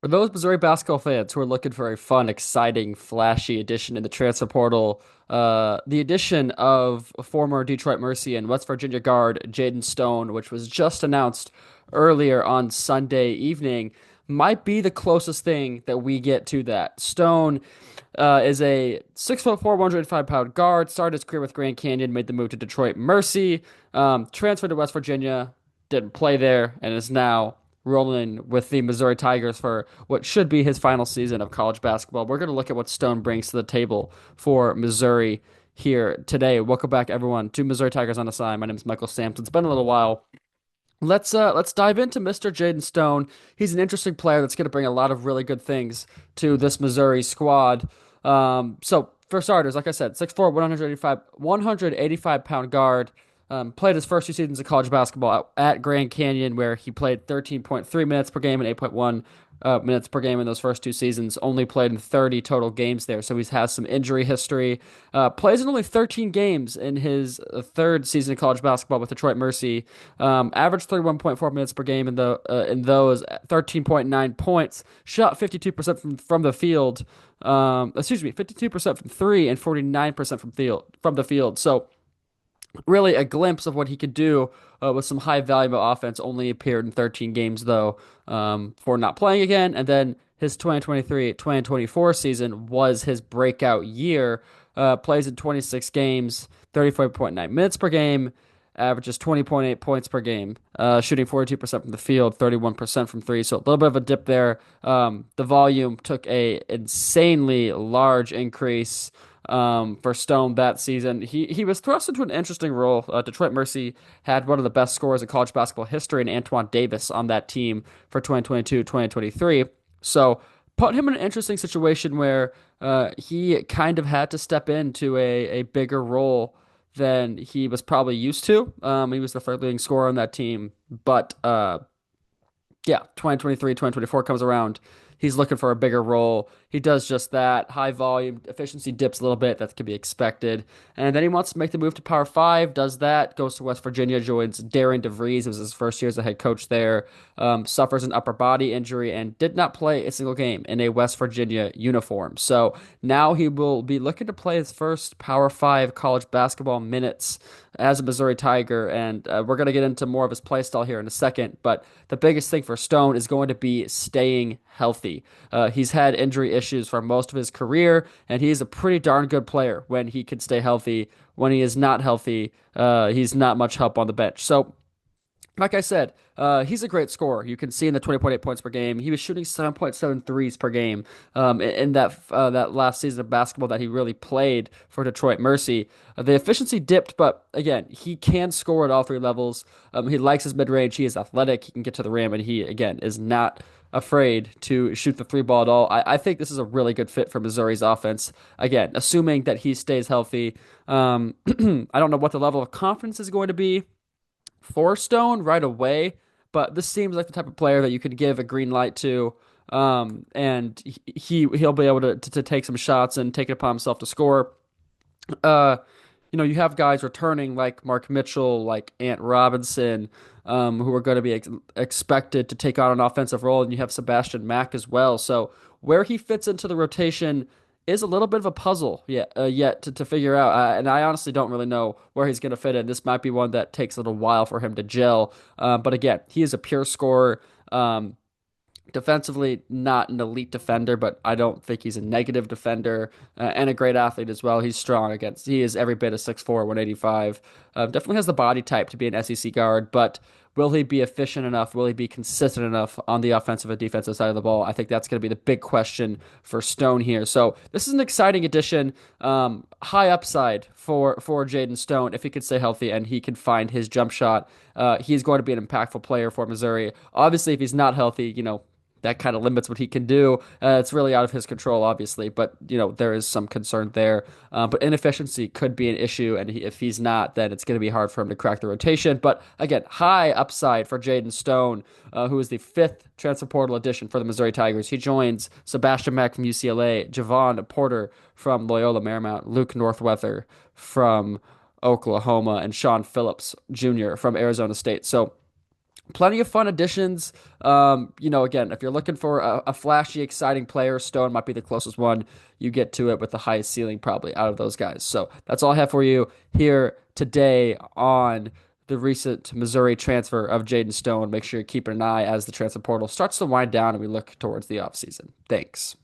For those Missouri basketball fans who are looking for a fun, exciting, flashy addition in the transfer portal, the addition of former Detroit Mercy and West Virginia guard Jayden Stone, which was just announced earlier on Sunday evening, might be the closest thing that we get to that. Stone is a 6'4", 105-pound guard. Started his career with Grand Canyon, made the move to Detroit Mercy, transferred to West Virginia, didn't play there, and is now rolling with the Missouri Tigers for what should be his final season of college basketball. We're going to look at what Stone brings to the table for Missouri here today. Welcome back, everyone, to Missouri Tigers on the Side. My name is Michael Sampson. It's been a little while. Let's dive into Mr. Jayden Stone. He's an interesting player that's going to bring a lot of really good things to this Missouri squad. So for starters, like I said, 6'4", 185 pound guard. Played his first two seasons of college basketball at Grand Canyon, where he played 13.3 minutes per game and 8.1 minutes per game in those first two seasons. Only played in 30 total games there, so he has some injury history. Plays in only 13 games in his third season of college basketball with Detroit Mercy. Averaged 31.4 minutes per game in those, 13.9 points. Shot 52% from the field. 52% from three and 49% from the field. So really a glimpse of what he could do with some high volume of offense. Only appeared in 13 games though, for not playing again. And then his 2023-2024 season was his breakout year. Plays in 26 games, 34.9 minutes per game, averages 20.8 points per game, shooting 42% from the field, 31% from three. So a little bit of a dip there. The volume took a insanely large increase for Stone that season. He was thrust into an interesting role. Detroit Mercy had one of the best scorers in college basketball history in Antoine Davis on that team for 2022-2023. So put him in an interesting situation where he kind of had to step into a bigger role than he was probably used to. He was the third leading scorer on that team, but yeah, 2023, 2024 comes around. He's looking for a bigger role. He does just that. High volume, efficiency dips a little bit. That can be expected. And then he wants to make the move to Power 5, does that, goes to West Virginia, joins Darren DeVries. It was his first year as a head coach there. Suffers an upper body injury and did not play a single game in a West Virginia uniform. So now he will be looking to play his first Power 5 college basketball minutes as a Missouri Tiger. And we're going to get into more of his play style here in a second. But the biggest thing for Stone is going to be staying healthy. He's had injury issues for most of his career, and he's a pretty darn good player when he can stay healthy. When he is not healthy, he's not much help on the bench. So like I said, he's a great scorer. You can see in the 20.8 points per game, he was shooting 7.7 threes per game in that last season of basketball that he really played for Detroit Mercy. The efficiency dipped, but again, he can score at all three levels. He likes his mid range. He is athletic. He can get to the rim, and he again is not afraid to shoot the three ball at all. I think this is a really good fit for Missouri's offense. Again, assuming that he stays healthy. I don't know what the level of confidence is going to be for Stone right away, but this seems like the type of player that you could give a green light to, and he'll be able to take some shots and take it upon himself to score. Uh, you have guys returning like Mark Mitchell, like Ant Robinson, who are going to be expected to take on an offensive role, and you have Sebastian Mack as well. So where he fits into the rotation is a little bit of a puzzle yet to figure out. And I honestly don't really know where he's going to fit in. This might be one that takes a little while for him to gel. But again, he is a pure scorer. Defensively, not an elite defender, but I don't think he's a negative defender, and a great athlete as well. He's strong against, he is every bit of 6'4", 185. Definitely has the body type to be an SEC guard, but will he be efficient enough? Will he be consistent enough on the offensive and defensive side of the ball? I think that's going to be the big question for Stone here. So this is an exciting addition, high upside for Jayden Stone if he can stay healthy and he can find his jump shot. He's going to be an impactful player for Missouri. Obviously, if he's not healthy, that kind of limits what he can do. It's really out of his control, obviously, but there is some concern there. But inefficiency could be an issue, and if he's not, then it's going to be hard for him to crack the rotation. But again, high upside for Jayden Stone, who is the fifth transfer portal addition for the Missouri Tigers. He joins Sebastian Mack from UCLA, Javon Porter from Loyola Marymount, Luke Northweather from Oklahoma, and Sean Phillips Jr. from Arizona State. So Plenty of fun additions. Again, if you're looking for a flashy, exciting player, Stone might be the closest one. You get to it with the highest ceiling probably out of those guys. So that's all I have for you here today on the recent Missouri transfer of Jaden Stone. Make sure you're keeping an eye as the transfer portal starts to wind down and we look towards the offseason. Thanks.